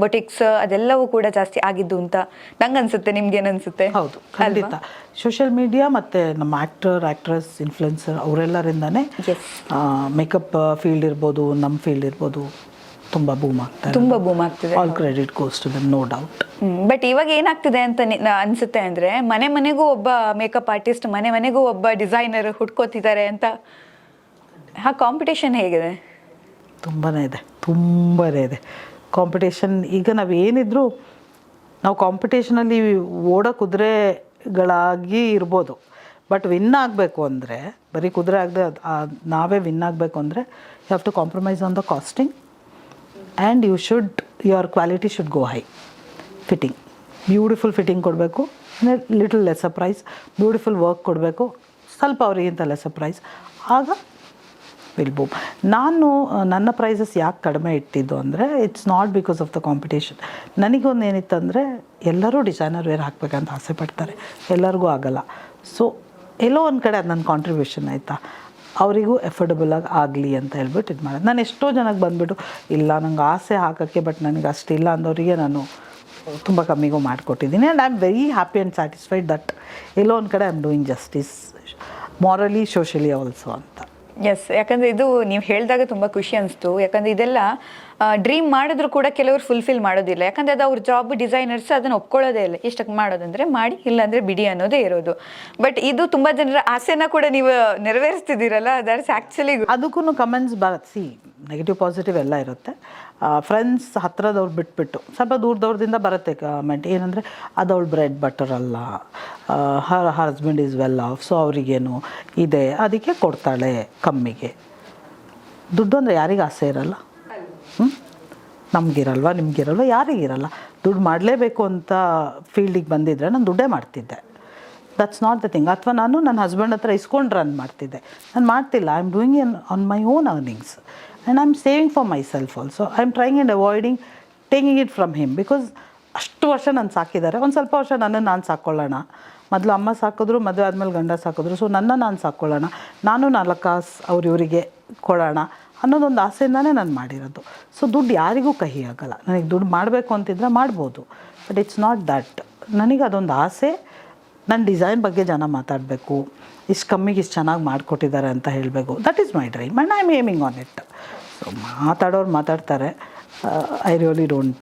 ಬೊಟಿಕ್ಸ್ ಅದೆಲ್ಲವೂ ಕೂಡ ಜಾಸ್ತಿ ಆಗಿದ್ದು ಅಂತ ನಂಗೆ ಅನ್ಸುತ್ತೆ. ನಿಮ್ಗೆ ಏನನ್ಸುತ್ತೆ? ಹೌದು, ಖಂಡಿತ. ಸೋಷಿಯಲ್ ಮೀಡಿಯಾ ಮತ್ತು ನಮ್ಮ ಆ್ಯಕ್ಟ್ರೆಸ್ ಇನ್ಫ್ಲುಯೆನ್ಸರ್ ಅವರೆಲ್ಲರಿಂದನೇ ಮೇಕಪ್ ಫೀಲ್ಡ್ ಇರ್ಬೋದು, ನಮ್ಮ ಫೀಲ್ಡ್ ಇರ್ಬೋದು, ತುಂಬ ಬೂಮ್ ಆಗ್ತಿದೆ. All credit goes to them, no doubt. But ಇವಾಗ ಏನಾಗ್ತಿದೆ ಅಂತ ಅನ್ಸುತ್ತೆ ಅಂದರೆ, ಮನೆಗೂ ಒಬ್ಬ ಮೇಕಪ್ ಆರ್ಟಿಸ್ಟ್, ಮನೆಗೂ ಒಬ್ಬ ಡಿಸೈನರ್ ಹುಡ್ಕೋತಿದ್ದಾರೆ ಅಂತ. ಆ ಕಾಂಪಿಟೇಷನ್ ಹೇಗಿದೆ? ತುಂಬಾ ಇದೆ ಕಾಂಪಿಟೇಷನ್. ಈಗ ನಾವೇನಿದ್ರು ನಾವು ಕಾಂಪಿಟೇಷನಲ್ಲಿ ಓಡೋ ಕುದುರೆ ಕುದುರೆಗಳಾಗಿ ಇರ್ಬೋದು. ಬಟ್ ವಿನ್ ಆಗಬೇಕು ಅಂದರೆ ಬರೀ ಕುದುರೆ ಆಗದೆ ನಾವೇ ವಿನ್ ಆಗಬೇಕು ಅಂದರೆ you have to compromise on the costing and your quality should go high. Fitting beautiful fitting ಕೊಡಬೇಕು, little lesser price. Beautiful work ಕೊಡಬೇಕು, ಸ್ವಲ್ಪ ಅವರಿಗಿಂತ ಲೆಸ್ಸರ್ ಪ್ರೈಸ್. ಆಗ ವಿಲ್ ಬೂಮ್. ನಾನು ನನ್ನ ಪ್ರೈಸಸ್ ಯಾಕೆ ಕಡಿಮೆ ಇಟ್ಟಿದ್ದು ಅಂದರೆ it's not because of the competition. ನನಗೊಂದು ಏನಿತ್ತಂದರೆ ಎಲ್ಲರೂ ಡಿಸೈನರ್ ವೇರ್ ಹಾಕ್ಬೇಕಂತ ಆಸೆ ಪಡ್ತಾರೆ, ಎಲ್ಲರಿಗೂ ಆಗಲ್ಲ. ಸೊ ಎಲ್ಲೋ ಒಂದು ಕಡೆ ಅದು ನನ್ನ ಕಾಂಟ್ರಿಬ್ಯೂಷನ್ ಆಯಿತಾ, ಅವರಿಗೂ ಎಫೋರ್ಡಬಲಾಗಿ ಆಗಲಿ ಅಂತ ಹೇಳ್ಬಿಟ್ಟು ಇದು ಮಾಡೋದು. ನಾನು ಎಷ್ಟೋ ಜನಕ್ಕೆ ಬಂದುಬಿಟ್ಟು ಇಲ್ಲ ನಂಗೆ ಆಸೆ ಹಾಕೋಕ್ಕೆ ಬಟ್ ನನಗೆ ಅಷ್ಟಿಲ್ಲ ಅಂದವರಿಗೆ ನಾನು ತುಂಬ ಕಮ್ಮಿಗೂ ಮಾಡಿಕೊಟ್ಟಿದ್ದೀನಿ. And I am very happy and satisfied that ಎಲ್ಲೋ ಒಂದು ಕಡೆ I am doing justice morally socially also ಅಂತ. ಎಸ್, ಯಾಕಂದರೆ ಇದು ನೀವು ಹೇಳಿದಾಗ ತುಂಬ ಖುಷಿ ಅನಿಸ್ತು. ಯಾಕಂದರೆ ಇದೆಲ್ಲ ಡ್ರೀಮ್ ಮಾಡಿದ್ರು ಕೂಡ ಕೆಲವರು ಫುಲ್ಫಿಲ್ ಮಾಡೋದಿಲ್ಲ. ಯಾಕಂದರೆ ಅದು ಅವ್ರ ಜಾಬ್, ಡಿಸೈನರ್ಸ್ ಅದನ್ನು ಒಪ್ಕೊಳ್ಳೋದೇ ಇಲ್ಲ. ಇಷ್ಟಕ್ಕೆ ಮಾಡೋದಂದರೆ ಮಾಡಿ, ಇಲ್ಲಾಂದರೆ ಬಿಡಿ ಅನ್ನೋದೇ ಇರೋದು. ಬಟ್ ಇದು ತುಂಬ ಜನರ ಆಸೆನ ಕೂಡ ನೀವು ನೆರವೇರಿಸ್ತಿದ್ದೀರಲ್ಲ, ದಟ್ಸ್ ಆ್ಯಕ್ಚುಲಿ. ಅದಕ್ಕೂ ಕಮೆಂಟ್ಸ್ ಬರುತ್ತೆ. ನೆಗೆಟಿವ್ ಪಾಸಿಟಿವ್ ಎಲ್ಲ ಇರುತ್ತೆ. ಫ್ರೆಂಡ್ಸ್ ಹತ್ರದವ್ರು ಬಿಟ್ಬಿಟ್ಟು ಸ್ವಲ್ಪ ದೂರದವ್ರದಿಂದ ಬರುತ್ತೆ ಕಮೆಂಟ್. ಏನಂದರೆ ಅದು ಅವಳು ಬ್ರೆಡ್ ಬಟರ್ ಅಲ್ಲ, her husband is well off, so ಅವರಿಗೇನು ಇದೆ ಅದಕ್ಕೆ ಕೊಡ್ತಾಳೆ ಕಮ್ಮಿಗೆ. ದುಡ್ಡು ಅಂದರೆ ಯಾರಿಗೆ ಆಸೆ ಇರಲ್ಲ? ನಮಗಿರಲ್ವ, ನಿಮಗಿರಲ್ವ, ಯಾರಿಗಿರಲ್ಲ? ದುಡ್ಡು ಮಾಡಲೇಬೇಕು ಅಂತ ಫೀಲ್ಡಿಗೆ ಬಂದಿದ್ದರೆ ನಾನು ದುಡ್ಡೇ ಮಾಡ್ತಿದ್ದೆ. That's not the thing. ಅಥವಾ ನಾನು ನನ್ನ ಹಸ್ಬೆಂಡ್ ಹತ್ರ ಇಸ್ಕೊಂಡು ರನ್ ಮಾಡ್ತಿದ್ದೆ. ನಾನು ಮಾಡ್ತಿಲ್ಲ. I am doing on my own earnings and I am saving for my self also. I am trying and avoiding taking it from him. Because ಅಷ್ಟು ವರ್ಷ ನಾನು ಸಾಕಿದ್ದಾರೆ, ಒಂದು ಸ್ವಲ್ಪ ವರ್ಷ ನನ್ನನ್ನು ನಾನು ಸಾಕ್ಕೊಳ್ಳೋಣ. ಮೊದಲು ಅಮ್ಮ ಸಾಕಿದ್ರು, ಮದುವೆ ಆದಮೇಲೆ ಗಂಡ ಸಾಕಿದ್ರು. ಸೊ ನಾನು ಸಾಕ್ಕೊಳ್ಳೋಣ, ನಾನು 4 ಕಾಸು ಇವರಿಗೆ ಕೊಡೋಣ ಅನ್ನೋದೊಂದು ಆಸೆಯಿಂದನೇ ನಾನು ಮಾಡಿರೋದು. ಸೊ ದುಡ್ಡು ಯಾರಿಗೂ ಕಹಿ ಆಗಲ್ಲ. ನನಗೆ ದುಡ್ಡು ಮಾಡಬೇಕು ಅಂತಿದ್ರೆ ಮಾಡ್ಬೋದು, ಬಟ್ ಇಟ್ಸ್ ನಾಟ್ ದ್ಯಾಟ್. ನನಗೆ ಅದೊಂದು ಆಸೆ. ನನ್ನ ಡಿಸೈನ್ ಬಗ್ಗೆ ಜನ ಮಾತಾಡಬೇಕು, ಇಷ್ಟು ಕಮ್ಮಿಗೆ ಇಷ್ಟು ಚೆನ್ನಾಗಿ ಮಾಡಿಕೊಟ್ಟಿದ್ದಾರೆ ಅಂತ ಹೇಳಬೇಕು. That is my dream and I am aiming on it. So ಮಾತಾಡೋರು ಮಾತಾಡ್ತಾರೆ. I really don't